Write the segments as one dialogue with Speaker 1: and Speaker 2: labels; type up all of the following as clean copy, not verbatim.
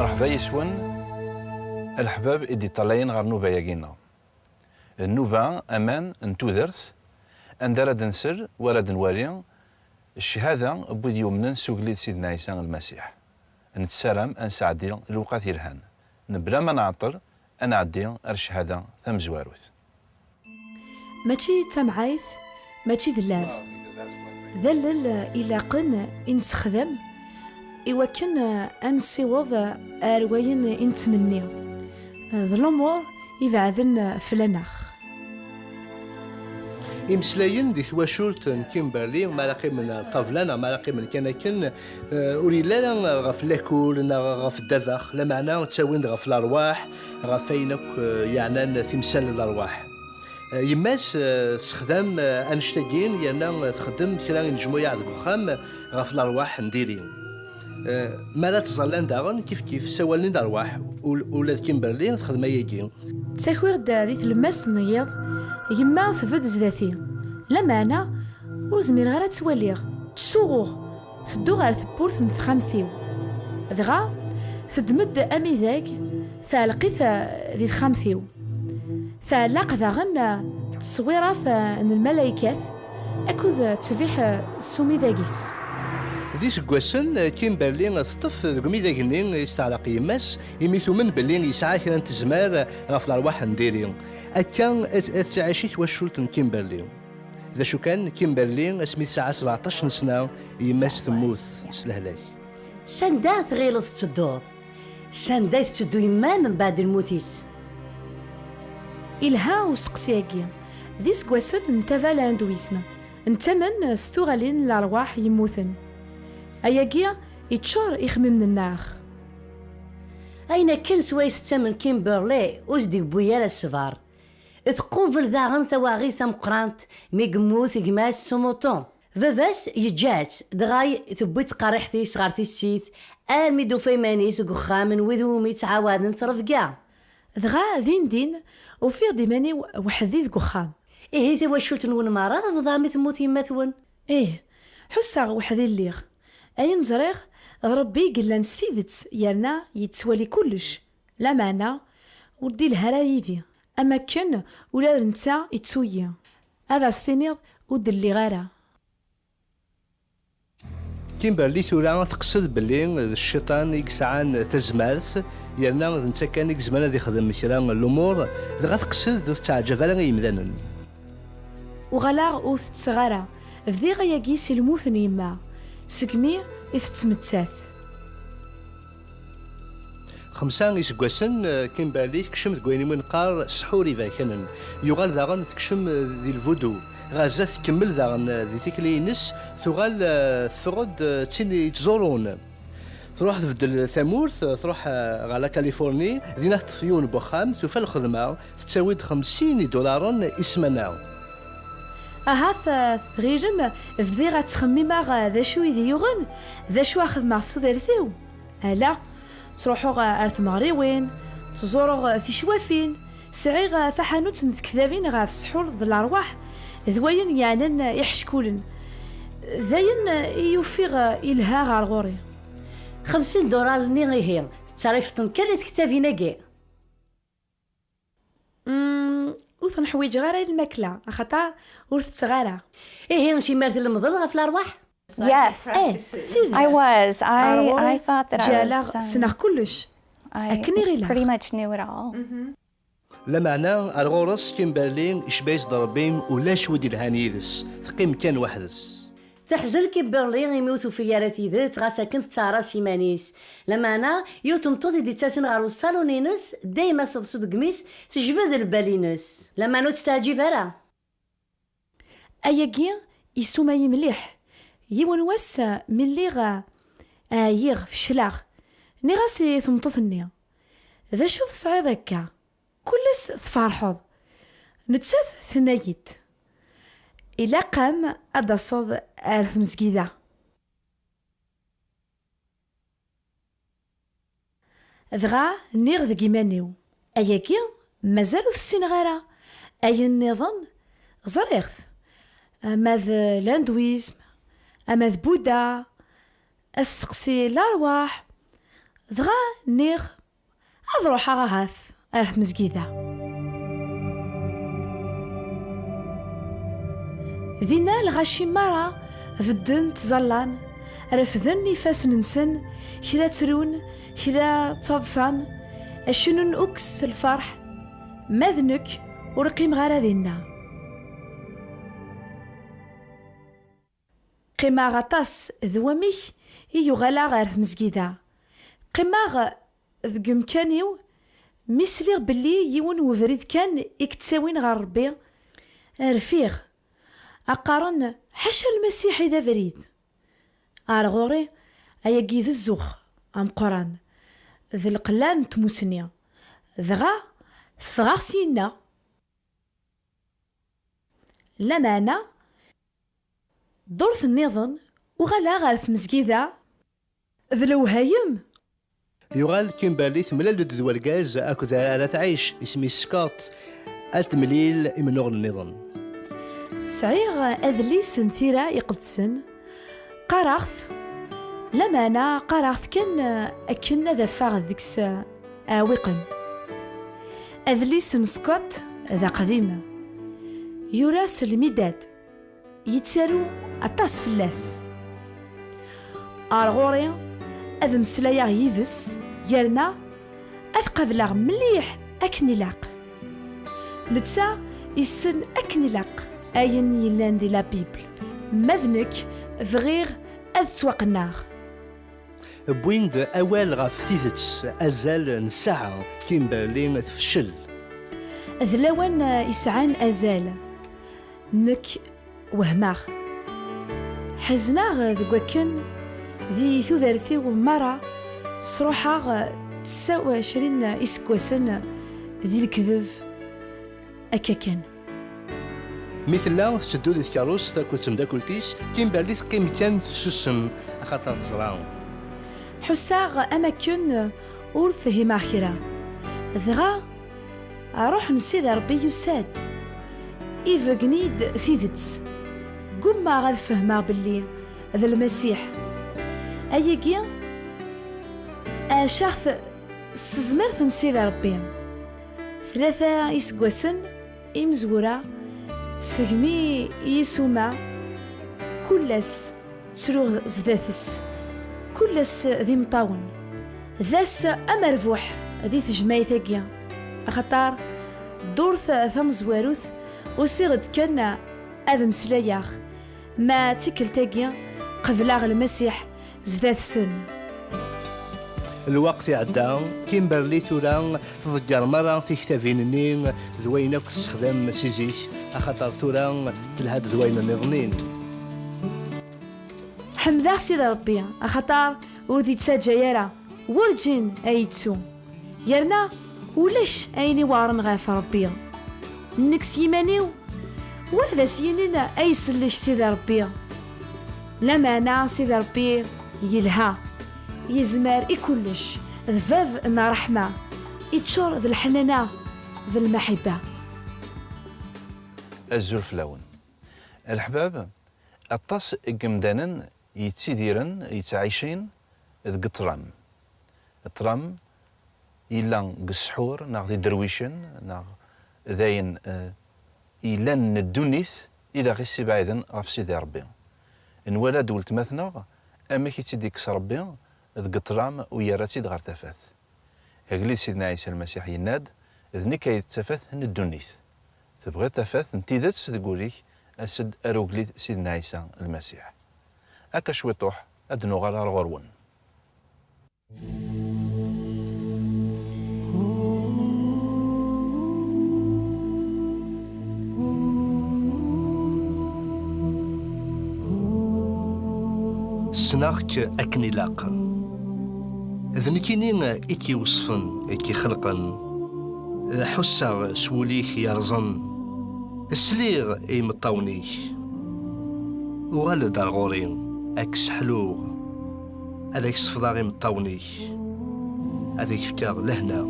Speaker 1: مرحبا يسون الحباب إدي طالعين غير نوبة ياكينا. النوبة أمان نتوذرت أندرا دنسر ولا دنوالي الشهادة بود يومنا سوقليد سيدنا عيسى المسيح. نتسلم أنسعدي الوقت يرهان نبلا ما نعطر أنا عدي الشهادة ثم زواروث.
Speaker 2: ماشي تمعايف ماشي ذلال ذلل إلا قن إنسخدم إوا كان أنسيوض أرواين إنتمني ظلمو يبعدن فلنخ
Speaker 3: إمسلاين دي ثواشولت كيمبرلي مالاقي من الطفلان مالاقي من كان أوريلا غف لاكول غف الدفخ لا معنى تساوين غف الأرواح غفينك يعني تمثال الأرواح يماس استخدام أنشتاقين يعني تخدم كرا نجموية عند الخام غف الأرواح نديرين ما لا تظلان داغن كيف سوالين الأرواح ولاد كيمبرلي تخدم ياكي
Speaker 2: تاكوير دي تلمس نيض يما تفد زداتي لا معنى وزمير غير تواليغ تسوغوغ تدو غير ثبورت نتخامثيو دغا تدمد أميزاك ثالقيت ذي تخامثيو ثلاق داغن تصويرات من الملايكات أكوذ تسفيح السومي داكيس
Speaker 3: ذي سكواسن كيمبرلي تطف دقمي داكني يستعلق يماس يميثو من بلي يسعى كرا تزمار غف الأرواح نديري أكا تعيشي تواشولت كيمبرلي إذا شو كان كيمبرلي اسمي ساعة 17 سنة يماس تموت سلهلاك
Speaker 4: سندا تغيلط تدور سندا تدو يما من بعد الموتيس
Speaker 2: إلها وسقسياكي ذي سكواسن نتفا لاندويسم نتمن ستوغالين الأرواح يموثن أياكي يتشور يخمم من الناخ
Speaker 4: أين كان سوايس تمن كيمبرلي وزدي بويا السفار تقوفل داغن تواغي مقرانت ميقموث قماس سموطون فافاس يجات دغاي تبويت قريحتي صغارتي السيث ميدو فيمانيس وقخامن وذومي تعاودن ترفقا
Speaker 2: دغا دين وفي ديماني وحدي ذو خام
Speaker 4: إيه ثوا شلت نون مرض فضامي تموت يماتون
Speaker 2: إيه حسا وحدي الليغ أين زريغ ربي قلنا نستيدت يالنا يتسوالي كلش لا معنى ودي لها يدي أما كن ولا نتا يتسويا هذا ستينيض ودلي غارة
Speaker 3: كيمبرلي ثورا تقصد بلي الشيطان يقسعان تزمارث يالنا نتا كان يقزمان هذا يخدم كرا الأمور دغا تقصد تعجب على يمدانن
Speaker 2: وغلاغ أوث تصغارة فذي غياكي سلموثن يما سكمي إثتمتساث
Speaker 3: 5 يسكواسن كيمبرلي تكشم تقويني من قار سحوري ذا كانن يغال داغن تكشم ذي الفودو غازا تكمل داغن ذي تيكلينس ثغال ثغد تيني تزورون تروح تبدل ثمورث تروح على كاليفورني دينا تفيون بوخام توفى الخدمة تساوي $50 اسمنا
Speaker 2: أهاث غيرم فذي غتخميما ذا شو يذي يغن ذا شو أخذ مع الصدرثيو ألا تروحو أرث مغريوين تزورو في شوافين سعيغ ثحانوت كذابين غا في السحور ذي الأرواح ذوين يعني يحشكولن ذاين يوفيغ إلها غار غوري
Speaker 4: $50 نيغيهين تعرفتن كانت كتابينا كي
Speaker 2: وثن حويج غير الماكلة أخطا ورث صغارة
Speaker 4: إيه نسي مارت المضل غف الأرواح
Speaker 5: Yes,
Speaker 2: تيدت
Speaker 5: I was. I thought that I
Speaker 2: جالا
Speaker 5: was.
Speaker 2: سنخ كلش
Speaker 5: I
Speaker 2: أكني غيلا
Speaker 5: pretty much knew it all.
Speaker 3: لا معنى الغورس كيمبرلي إشبايس ضربين ولا شودي الهانيدس تقيم كان وحدس
Speaker 4: تحزن كيمبرلي يموتوا في ياراتي ذات غاسا كنت تارا سيمانيس لما يوتم توضي دي تاسن غارو الصالونينس دايما صد قميس تجبد البالينس لما نو تستعجب راه
Speaker 2: أياكي يسوماي مليح يوان واس ملي غا يغ في الشلاغ ني غاسي ثمطثني ذا شو تصعيد هكا كلس تفرحض نتسات ثنايت إلا قام أدصد ألف مسجدة ذغا نيغ ذا كيمانيو أياكي مازالو السين غارة أي النظام زريغث ماذ لاندويزم أماذ بودا أستقسي الأرواح دغا نيغ أذ روح غاث أرث مزقيدة. دينا الغاشي مرة فدن تزلان رفدن يفاس ننسن كلا ترون كلا تضفان أشنون أكس الفرح ماذنك ورقيم غارة دينا قيمة غطاس ذواميك يغالا غير مزقيدة قيمة ذق مكانيو ميسليغ بلي يون وفريد كان يكتساوين غير ربي رفيغ أقارن حشا المسيح إذا فريد أرغوري أيا قيد الزوخ أم قران ذي القلان تموسنيا ذغا ثغاسينا لمانا دورث النظن وغلا غالث مزقيدة ذي الوهايم
Speaker 3: يغال كيمبرلي تملا لود زوالكاز أكو على تعيش اسمي سكوت التمليل إمنوغ النظام
Speaker 2: سعيغ أذلي سنثيرا يقدسن قرغث لما أنا قرغث كان أكن ذا فاغ ذكس آوقن أذلي سنسكوت ذا قديم يوراس المداد يتسارو أطاس فلاس أرغوري أذ مسلايا يذس يرنا أثقبلغ مليح أكنلاق نتسا يسن أكنلاق أين يلان دي لا بيبل مذنك فغير أذ تسوقناغ
Speaker 3: بويند أول غاف تيفتس أزال نساعة كيمبرلي تفشل
Speaker 2: ذلاوان يسعان أزال نك وهماغ حزناغ ذكوكن ذي ثوذرثي ومرة صروحاغ 29 إسكواسن ذي الكذب أكاكن
Speaker 3: مثل لا تشدو ذي الكاروس تاكل تمداكلتيس كيمبرلي تقيم كان تسسم خاطر تصراو
Speaker 2: حساغ أماكن أول فهما خيرا ذغا أروح نسيد ربي يساد إيفاقنيد ثيذتس قم ما غاد فهما باللي ذا المسيح أيقيا أشاخث سزمرث نسيد ربي ثلاثة يسقوسن إمزورا سجمي يسوما كلس تروغ زذاثس كلس ذي مطاون ذاس أمرفوح ذي تجمعي ثاقيا أخطار دورث ثم زواروث وصيغد كان أذم سلاياغ ما تكل تاقيا قبلاغ المسيح زذاث سن
Speaker 3: الوقت يعدى كيمبرلي تورا تضجر مرة في كتافين ذوينة كتستخدم سيزيك أخطر تورا في الهاد ذوينة نظنين
Speaker 2: حمداغ سيد ربي أخطار وذي تساجا يرى ورجين أيتسو يرنا ولاش أيني وارن غاف ربي نكس يمانيو وهذا سيننا أي سلش سيد ربي لما أنا سيد ربي يلها يزمر إكلش ذفاف إن رحمة يتشور ذا الحنانة ذا المحبة
Speaker 1: الزرف لون الحباب الطاس قمدانا يتسيديرن يتعيشين ذ قطرام الطرام إلا قسحور ناغ درويشن ناغ ذاين إلان الدونيث إذا غيسي بعيدا غف سيدي ربي إن ولاد ولت مثناغ أما كي تيدي كس ربي ذ قطرام ويراتي دغار تافات هقلي سيدنا عيسى المسيح يناد ذني كي تافات هن الدونيث تبغي تافات نتيذات تقوليك أسد أروغلي سيدنا عيسى المسيح أكا شويطوح أدنو غالا الغرون
Speaker 3: سناك أكني لاق ذنكينين إكي وصفن إكي خلقن حسر سوليك يرزن السليغ إي مطاونيك وغالد الغورين أكس حلو هذاك صفداغي مطاونيك هذاك فكاغ لهنا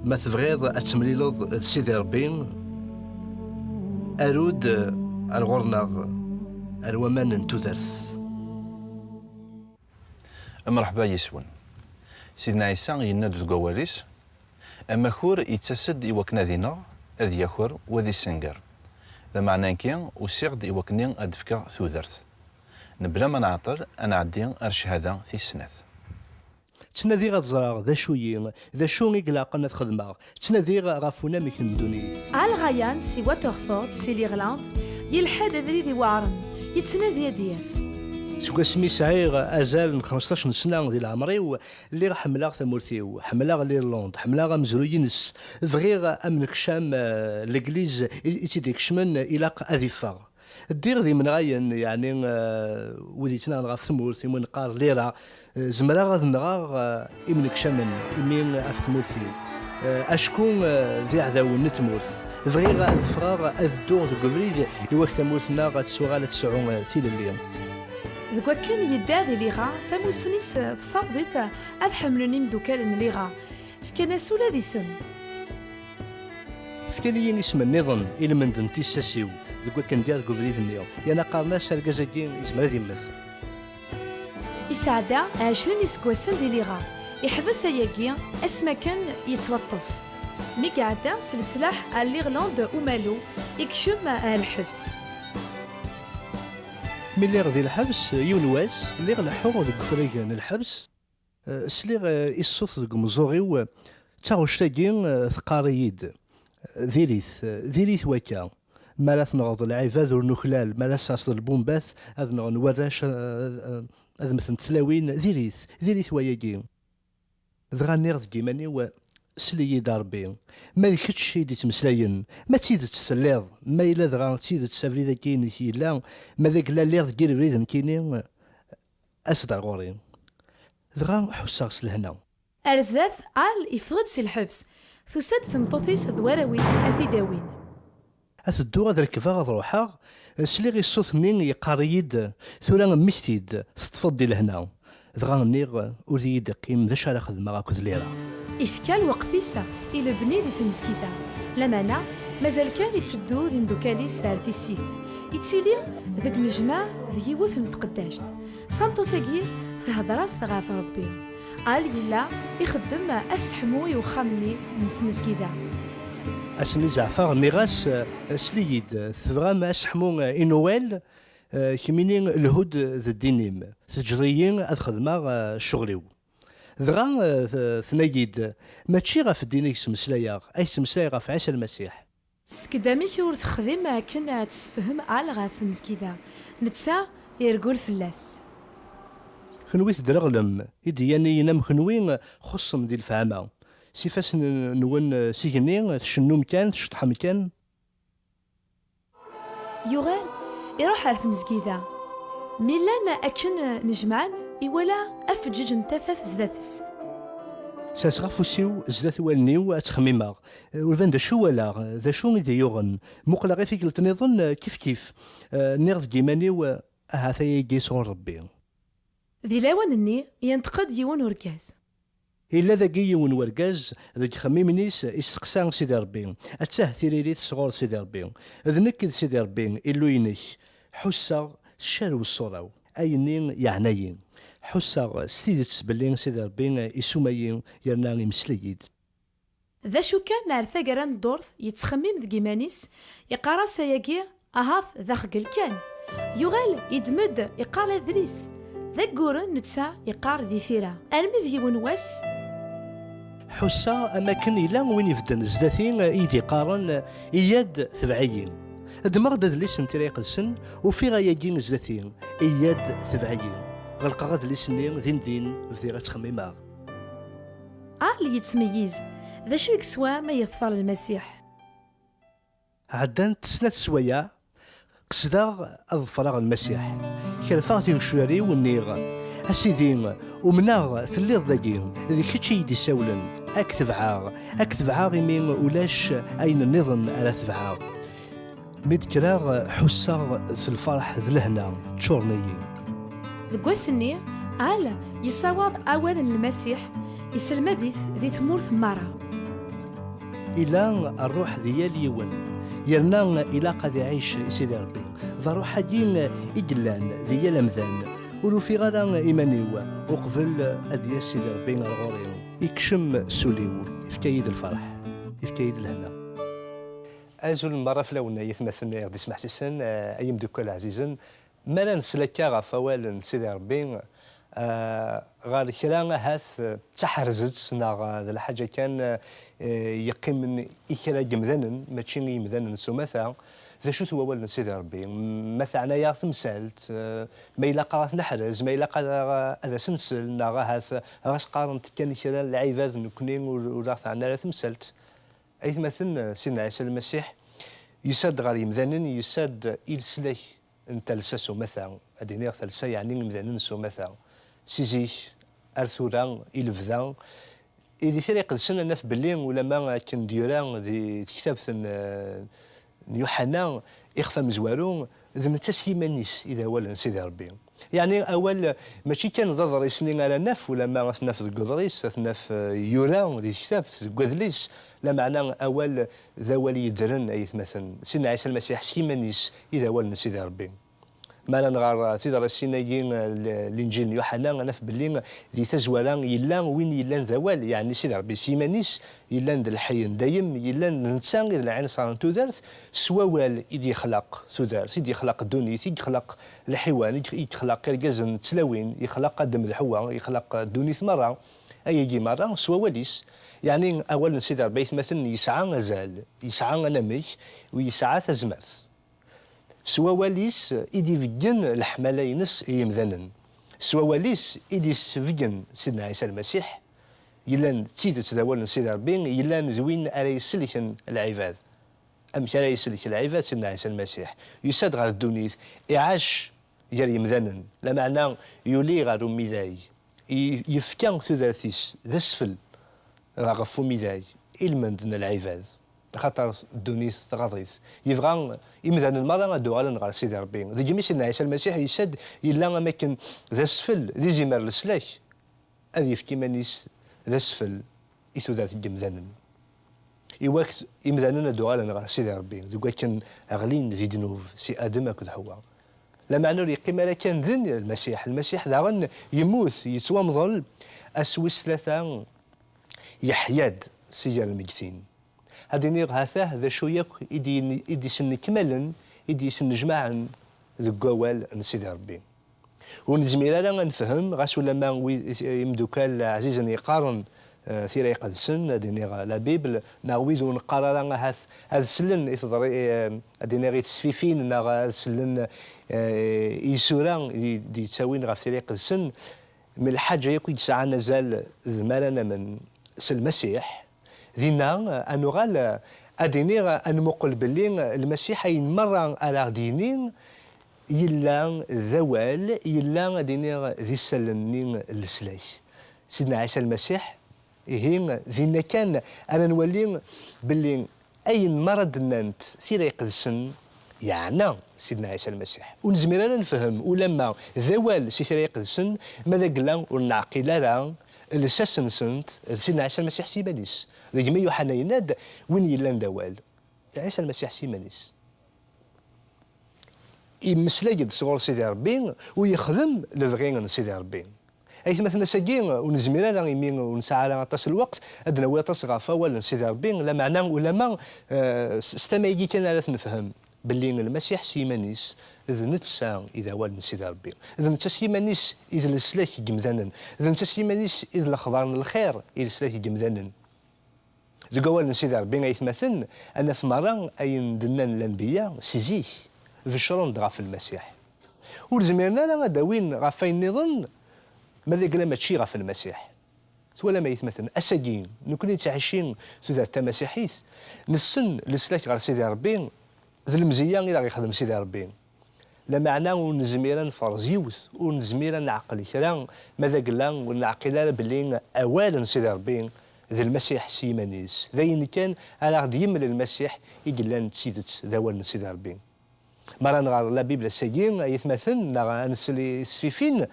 Speaker 3: ما تبغيض أتمليلض سيدي ربين أرود الغرناغ الومان تذرث
Speaker 1: مرحبا يسون. سيدنا عيسى ينادو تقواليس أما خور يتسد إوكنا دينا أذ يخور وذي السنقر ذا معنى كين وسيغد إوكنين أدفكا ثوذرت نبلا ما نعطر أنا عدين أرشهادا في السناث.
Speaker 3: تنادي غتزرع ذا شويين ذا شو يقلاقنا تخدمها تنادي غافونا ميك ندوني.
Speaker 2: على غيان سي واترفورد سي ليغلاند يلحد أبريد وعرن يتسنادي يدير.
Speaker 3: سكوا سمي سعير ازال 15 سنه ديال عمري اللي حملاغ ثمورتيو حملاغ ليرلاند حملاغ مزروينس فغير امنك شام ليغليز يتيديك شمن الى اذيفا الدير ذي من غاين يعني وديتنا نغا ثمورتي من قار ليرا زمرا غاد نغا امنك شمن امين افتمورتي اشكون ذي عذاو نتمورث فغير الفراغ الدور القبريد الوقت ثمورتنا غتسوغال تسعون ثيل الليل.
Speaker 2: ذكوا كان يدار ليغا فموسنيس تصابضيت أذ حملوني مدوكال ليغا فكان ولا ذي سم.
Speaker 3: فكان اسم النظام إلى من دنتي ساسيو ذكوا كان ديال قبريد النيو يانا قارنا سالكازاكين اسم هذي مثل.
Speaker 2: يساعدا 20 سكواسن دي ليغا يحبس أياكي اسما كان يتوطف مي قاعدة سلسلاح على ليغلاند ومالو يكشم الحبس.
Speaker 3: ملي غادي الحبس يونواس اللي غلحو ديك فريقان الحبس سليغ الصوت ديك مزوغيو تاغوشتاكين ثقاريد ذيريث وكا مالا تنغض العباد والنخلال مالا ساصل البومباث هذا نوراش هذا مثل تلاوين ذيريث وياكي ذغاني غد كيماني سلي داربي ما يكتش شي دي تمسلاين ما تيد تسليض ما إلا دغا تيد تسافري كاين لا ما ذاك لا ليض كير بريد كاينين أسدع غوري دغا حساغس لهنا
Speaker 2: أرزاث عال يفرد سي الحبس ثسد ثمطوثيس ذواراويس أثي داوين
Speaker 3: أثدو غاد ركفا غاد روحا سلي غي الصوت منين يقاريد ثورا مشتيد تفضي لهنا دغا نيغ ولي يدقيم ذا شارع خدمة غاكوذ ليرا
Speaker 2: إفكال وقتيسا إلى بني ذي تمزكيدا لمانا مازال كان يتسدو ذي مدوكالي سار في السيث يتسيلي ذاك نجمع ذي يوث نتقداشت ثامتو ثاقي تهدراس تغاف ربي قال يلا يخدم أسحمو يوخامني في مزكيدا
Speaker 3: أسمي زعفر ميغاس سليد ثبغام أسحمو إنوال كمينين الهود ذا الدينيم تجريين أدخدما شغليو ذغا ثنايد ماشي غاف الدين يسمسلايا اي سمسلايا غاف عيسى المسيح
Speaker 2: سكدامي كور تخدم كنا تسفهم على غاف مزكيدا نتسا يرقول فلاس
Speaker 3: خنوي تدرغلم يدياني ينام خنوي خصم ديال الفهمه سيفاس نون سيجني تشنو مكان تشطح مكان
Speaker 2: يغال يروح على مزكيدا ميلان أكن نجمعان إولا أفجج نتفث زداتس
Speaker 3: ساس غافوسيو زدات والنيو أتخميماغ والفان دا شو ولا ذا شو إذا يغن مقلا غير فيك التنظن كيف نيغذ كيمانيو هاثا يجي صور ربي
Speaker 2: ذي لاوانني ينتقد يون وركاز
Speaker 3: إلا ذاكي يون وركاز ذاك خميمنيس يستقسان سيدي ربي أتساه ثيريريت صغور سيدي ربي ذنكد سيدي ربي إلو ينش حسا الشارو الصوراو أينين يعنيين حسا ستيدت سبلين سيدي ربي يسومايين يرناني مسليد
Speaker 2: ذا شو كان نار ثاقران دورث يتخمم ذقيمانيس يقارا سياقي أهاث ذا خقل كان يغال يدمد يقال ذريس ذا قورن نتسا يقار ذي ثيرا أرمي ذي ونواس
Speaker 3: حسا أماكن إلا وين يفدن زداثين إيدي قارن إياد ثبعيين دماغ دادليس نتيرا يقدسن وفي غاياكين زداثين إياد ثبعيين غلقا غادليس نين ذين دين في غاتخميماغ
Speaker 2: اللي يتميز ذا شو يكسوا ما يظفر المسيح
Speaker 3: عدان تسنات سوايا قصدا أظفر المسيح كالفاغتي الشراري والنيغ أسيدين ومناغ تليض داكين ذي كتشي يدي ساولن أكتب عاغ مين ولاش أين النظم على تبعاغ ميد كراغ حسا الفرح ذلهنا تشورنيين
Speaker 2: ذكواسني عالا يصاوض أولا المسيح يسلم ذي ثمورث مرة
Speaker 3: إلا الروح ديال يون يرنا إلا قد يعيش سيدي ربي ذا روح دين إجلان ذي الأمذان ولو في غالا إيمانيو وقبل أدياس سيدي ربي الغوري يكشم سوليو يفكايد الفرح يفكايد الهنا. أزول المرة فلاونا يتمثلنا غدي سمح سيسن أيام دوكا العزيزن مالا نسلكا غا وال سيدي ربي غار كرا هاث تحرزت ناغ ذا الحاجة كان يقيم من إكرا جمذانا ماشي يمذانا سماثا ذا شو هو وال سيدي ربي مثلا يا ثمسالت ما يلاقى نحرز ما يلاقى هذا سنسل ناغ هاث غاس قارنت كان كرا العباد نكنين وراث عنا ثمسالت أي مثلا سيدنا عيسى المسيح يساد غير يمذانن يساد إلسلي انت لساسو مثلا أدينيغ ثالثة يعني يمذانن سو مثلا سيزيك أرثوران إلفذان إذا سيري قد سنة نف بلين ولا ما كان ديوران دي كتاب يوحنا إخفى مزوارون ذا تسيمانيس إذا ولا سيدي ربي يعني أول ماشي كان ضرر سنين على نف ولا ما نف القدريس نف يوران دي كتاب قدليس لا معنى أول ذا ولي درن أي مثلا سيدنا عيسى المسيح سيمانيس إذا ولا سيدي ربي ما نغار تيدر السينايين الانجيل يوحنا انا في بلين دي تزوالان يلان وين يلان ذوال يعني سيدي ربي سيمانيس يلان الحي دايم يلان الانسان اذا العين صار تودرت سوال يدي خلق تودرت يدي خلق الدنيا يخلق الحيوان يخلق الجزن تلاوين يخلق دم الحوا يخلق الدنيا مره اي يجي مره سواليس يعني اول سيدي ربي مثلا يسعى غزال يسعى نمي ويسعى تزمث سواليس إدي فيجن الحمالينس يمذنن سواليس إدي فيجن سيدنا عيسى المسيح يلان تيدة تداول سيدنا ربي يلان زوين أري يسلكن العباد أمش أري يسلك العباد سيدنا عيسى المسيح يساد غير الدنيا إعاش يري يمذنن لا معنى يولي غير ميداي يفكان تدارتيس ذا السفل غفو ميداي إلمندن العباد خاطر الدنيا تغطيث يبغى يمذن المرأة غادو غالا نغار سيدي ربي ذي جميع سيدنا عيسى المسيح يسد إلا أماكن ذا السفل ذي زمار السلاك هذا يفكي مانيس ذا السفل إثو ذات الجمذنن إواكت يمذنن غادو غالا نغار سيدي ربي ذو كان أغلين ذي دنوب سي آدم أكد حواء لا معنى يقيم على كان ذن المسيح ذا يموت يتوامضل أسوس ثلاثة يحياد سجال المجثين هادي نيغ هاثاه ذا شوية إدي سن كمالا إدي سن جماعا ذو قوال نسيدي ربي ونزمير لا نفهم غاس ولا ما يمدوكال عزيزا يقارن ثيرا يقدسن هادي نيغ لا بيبل ناويز ونقارن هاث هذا سلن يتضري هادي نيغ يتسفيفين نا سلن يسورا دي تساوين غا ثيرا يقدسن من الحاجة يكون يسعى نزال ذمالنا من المسيح دينا أنو غال أدينيغ أن مقل بلين المسيح أين مرة على دينين يلا ذوال يلا أدينيغ ذي سلنين السلاش سيدنا عيسى المسيح هين ذينا كان أنا نولين بلين أين مرض نانت سيرا يقدسن يعني سيدنا عيسى المسيح ونزمير نفهم ولما ذوال سيرا يقدسن ماذا قلنا ونعقل راه الاساس سنت سيدنا عيسى المسيح سيمانيس ذي جميع يوحنا يناد وين يلان دوال عيسى المسيح سيمانيس يمسلاجد صغور سيدي ربي ويخدم لفغين سيدي ربي أي مثلا ساكين ونزمير لا يمين ونسعى على طاس الوقت أدنى ويطاس غافا ولا سيدي ربي لا معناه ولا ما استمع يجي كان على نفهم باللي المسيح سيمانيس إذا نتسا إذا والد سيدي ربي إذا نتا سيمانيس إذا السلاك جمذانا إذا نتا سيمانيس إذا الأخبار الخير إذا السلاك جمذانا ذو قوال سيدي ربي غيتمثل أنا في مرة أين دنان الأنبياء سيزيك في الشرون غاف المسيح ولزميرنا لا داوين غافين نظن ماذا قال ماشي غاف المسيح ولا ما يتمثل أساقين نكون تعيشين سيدي التمسيحيث نسن السلاك غير سيدي ربي ذي المزيان إذا غيخدم سيدي ربي لا معنى ونزميرا نفرز يوث ونزميرا نعقل كلام ماذا قلنا ونعقل بلين أولا سيدي ربي ذي المسيح سيمانيس ذي كان على غد يمل المسيح يقلان تسيدت ذوال سيدي ربي مرة نغار لا بيبلا ساقين يتمثل نغار نسلي سفيفين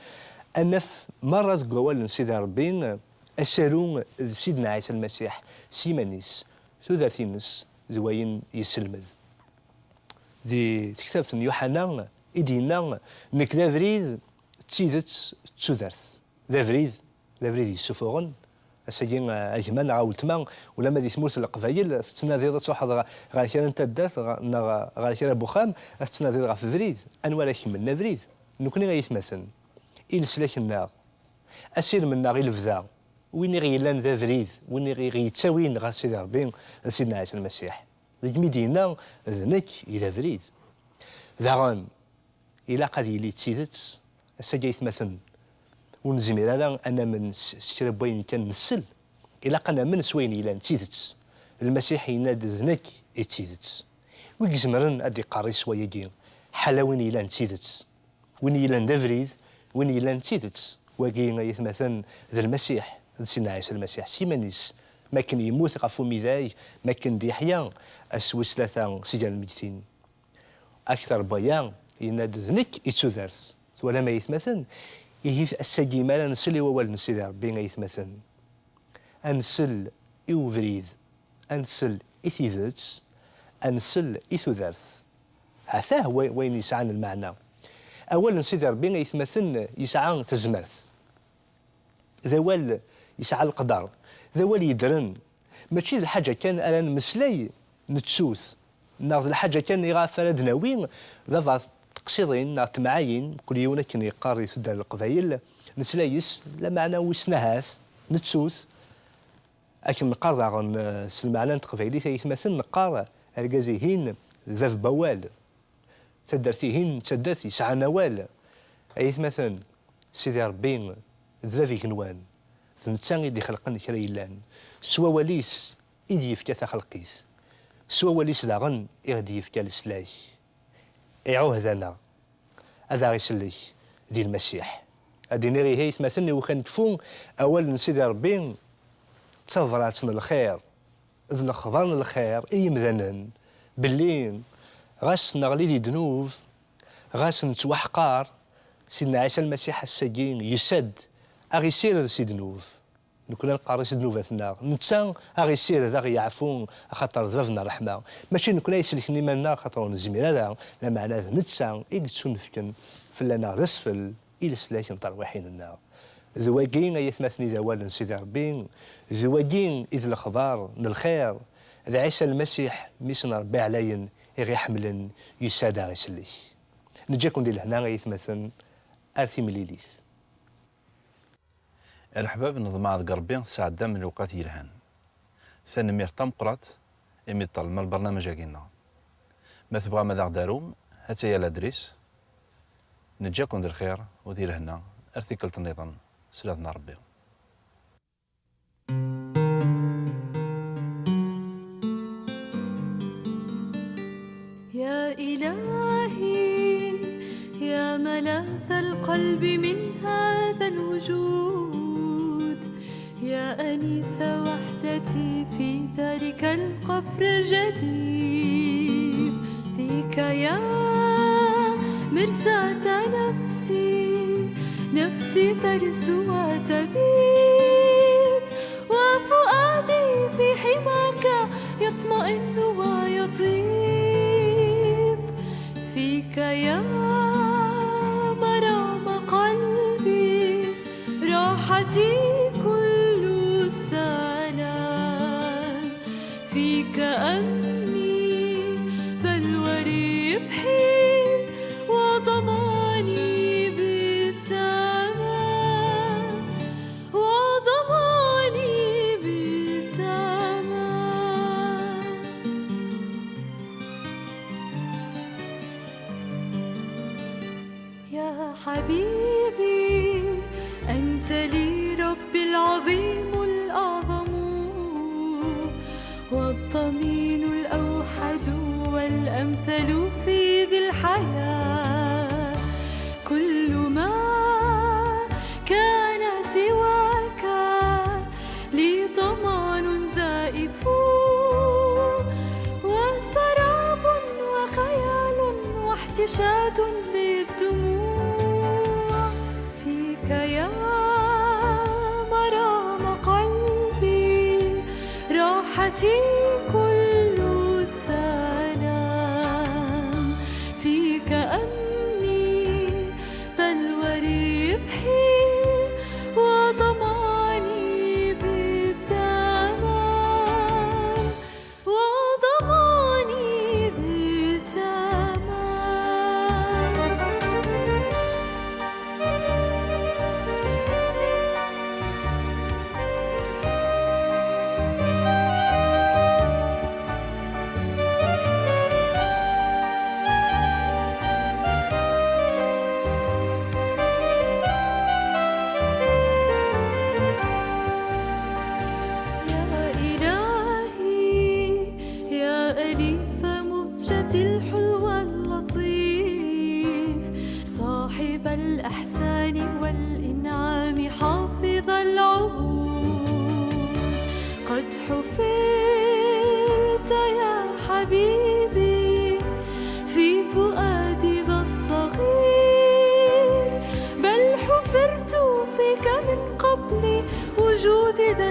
Speaker 3: أنف مرة قوال سيدي ربي أسارون سيدنا عيسى المسيح سيمانيس ثلاثينس ذوين يسلمذ ذي كتابة يوحنا إدينا نكذا فريد تيدت تودرت ذا بريد يسفغن اساكين اجمان غا ولتما ولا ما دي سموس القبايل تنادي تروح غا كان انت دارت غا كان بوخام تنادي غا في بريد انواع كملنا بريد نكوني غيتمثل إلسلاك النار أسير منا غير الفزا وين غيلان ذا فريد وين غيتساوين غا سيدي ربي سيدنا عيسى المسيح ذيك مدينة ذنك إلى فريد ذاغن إلا قد يلي تسيدت أسا يتمثل ونزمير أنا من سكرب وين كان نسل إلا قنا من سوين إلا تسيدت المسيح يناد ذنك تسيدت ويجزمرن أدي قاري سوايا حلاوين إلا تسيدت وين إلا ذا وين إلا نتيدت واقي يتمثل ذا المسيح سيدنا عيسى المسيح سيمانيس ما كان يموت غفو ميداي ما كان دي حيا أسوس ثلاثة سجال الميتين أكثر بيان يناد ذنك يتسودرت ولا ما يتمثل يهيث السجيمال نسل ووال نسل ربي يتمثل أنسل إوفريد أنسل إثيزت أنسل إثودرت هذا هو وين يسعان المعنى أولا سيدي ربي يتمثل يسعى تزمرت ذوال يسعى القدر ذوال يدرن ماشي الحاجة كان أنا مسلاي نتسوث ناخذ الحاجة كان يغافر دناوين ذا تقصيرين تمعاين كل يوم كان يقاري يسد القبايل نسلايس لا معنى وسنهاث نتسوث لكن نقار عن المعنى تقبايلي يتمثل نقار الجازيهين ذا بوال تدرتيهن تدات يسعى نوال أيث مثلا سيدي ربي ذبابي كنوان ثنتان يدي خلقن كرا يلان سوا وليس إدي يفكا خلقيس سوا وليس لاغن إغدي يفكا لسلاي إعوه ذانا هذا غيسلي دي المسيح هادي نيري هيث مثلا وخان كفون أول سيدي ربي تصفراتنا الخير إذ الأخبار الخير أي مذنن بالليل غاس نغلي دي دنوب غاس نتوحقار سيدنا عيسى المسيح السجين يسد أغيسير سي دنوب نكون نقاري سي دنوباتنا نتسان أغيسير ذا غيعفون خاطر ذافنا رحمة ماشي نكون يسلكني منا خاطر نزمير لا معناه نتسان إيكتسون فكن فلانا غسفل إلى سلاك نطروحين النار ذواقين يثمثني ذوال سيدي ربي ذواقين إذ الأخبار الخير ذا عيسى المسيح ميسنا ربي عليا يحملن يساد غيسلي نجاكم ديال هنا غيتمثل أرثي مليليث
Speaker 1: الحباب نظم عاد قربي ساعدة من الوقت يلهان ثاني ميرطم قرات يميطل من البرنامج كينا ما تبغى ماذا داروم هاتي يا الادريس نجاكم ديال الخير وديال هنا ارتيكل النظام سلاتنا ربي
Speaker 6: يا إلهي يا ملاذ القلب من هذا الوجود يا أنيس وحدتي في ذلك القفر الجديد فيك يا مرساة نفسي ترسو وتبيت وفؤادي في حماك يطمئن ويطيب فيك يا مرام قلبي راحتي كل السلام فيك أمني بل ربحي وضماني بالتمام يا حبيبي أنت لي ربي العظيم الأعظم والضمين الأوحد والأمثل في ذي الحياة كل ما كان سواك لي ضمان زائف وسراب وخيال واحتشاد بالدموع فيك يا مرام قلبي راحتي كل السلام فيك أمني بل حفرت يا حبيبي في فؤادي ذا الصغير، بل حفرت فيك من قبل وجود ذا